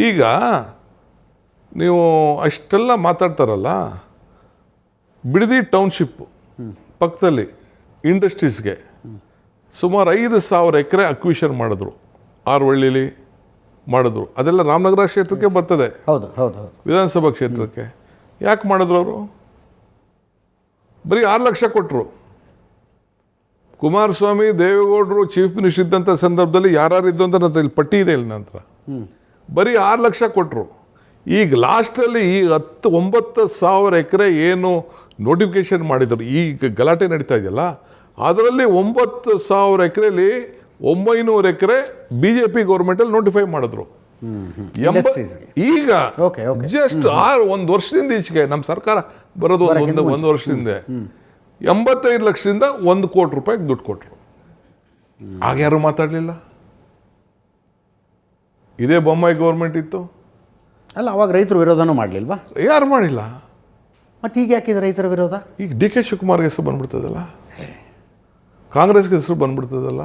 ಈಗ ನೀವು ಅಷ್ಟೆಲ್ಲ ಮಾತಾಡ್ತಾರಲ್ಲ, ಬಿಡದಿ ಟೌನ್ಶಿಪ್ ಪಕ್ಕದಲ್ಲಿ ಇಂಡಸ್ಟ್ರೀಸ್ಗೆ ಸುಮಾರು 5,000 ಎಕರೆ ಅಕ್ವಿಷನ್ ಮಾಡಿದ್ರು, ಆರವಳ್ಳಿಲಿ ಮಾಡಿದ್ರು. ಅದೆಲ್ಲ ರಾಮನಗರ ಕ್ಷೇತ್ರಕ್ಕೆ ಬರ್ತದೆ, ಹೌದು ಹೌದು ಹೌದು. ವಿಧಾನಸಭಾ ಕ್ಷೇತ್ರಕ್ಕೆ. ಯಾಕೆ ಮಾಡಿದ್ರು ಅವರು? ಬರೀ 6 ಲಕ್ಷ ಕೊಟ್ಟರು. ಕುಮಾರಸ್ವಾಮಿ, ದೇವೇಗೌಡರು ಚೀಫ್ ಮಿನಿಸ್ಟರ್ ಇದ್ದಂಥ ಸಂದರ್ಭದಲ್ಲಿ ಯಾರು ಇದ್ದು ಅಂತ ನನ್ನ ಇಲ್ಲಿ ಪಟ್ಟಿ ಇದೆ ಇಲ್ಲಿ ನಂತರ. ಬರೀ 6 ಲಕ್ಷ ಕೊಟ್ಟರು. ಈಗ ಲಾಸ್ಟಲ್ಲಿ ಈ 9,000 ಎಕರೆ ಏನು ನೋಟಿಫಿಕೇಶನ್ ಮಾಡಿದರು, ಈಗ ಗಲಾಟೆ ನಡೀತಾ ಇದೆಯಲ್ಲ, ಅದರಲ್ಲಿ 9,000 ಎಕರೆಯಲ್ಲಿ 900 ಎಕರೆ BJP ಗೌರ್ಮೆಂಟಲ್ಲಿ ನೋಟಿಫೈ ಮಾಡಿದ್ರು. ಈಗ ಜಸ್ಟ್ 1 ವರ್ಷದಿಂದ ಈಚೆಗೆ ನಮ್ಮ ಸರ್ಕಾರ ಬರೋದು ಒಂದು ವರ್ಷದಿಂದ 85 ಲಕ್ಷದಿಂದ 1 ಕೋಟಿ ರೂಪಾಯಿಗೆ ದುಡ್ಡು ಕೊಟ್ಟರು. ಆಗ ಯಾರು ಮಾತಾಡಲಿಲ್ಲ. ಇದೇ ಬೊಮ್ಮಾಯಿ ಗೌರ್ಮೆಂಟ್ ಇತ್ತು ಅಲ್ಲ, ಅವಾಗ ರೈತರು ವಿರೋಧನೂ ಮಾಡಲಿಲ್ವಾ? ಯಾರು ಮಾಡಿಲ್ಲ. ಮತ್ತೆ ಈಗ ಯಾಕಿದೆ ರೈತರ ವಿರೋಧ? ಈಗ DK ಶಿವಕುಮಾರ್ಗೆ ಹೆಸರು ಬಂದ್ಬಿಡ್ತದಲ್ಲ, ಕಾಂಗ್ರೆಸ್ಗೆ ಹೆಸರು ಬಂದ್ಬಿಡ್ತದಲ್ಲ.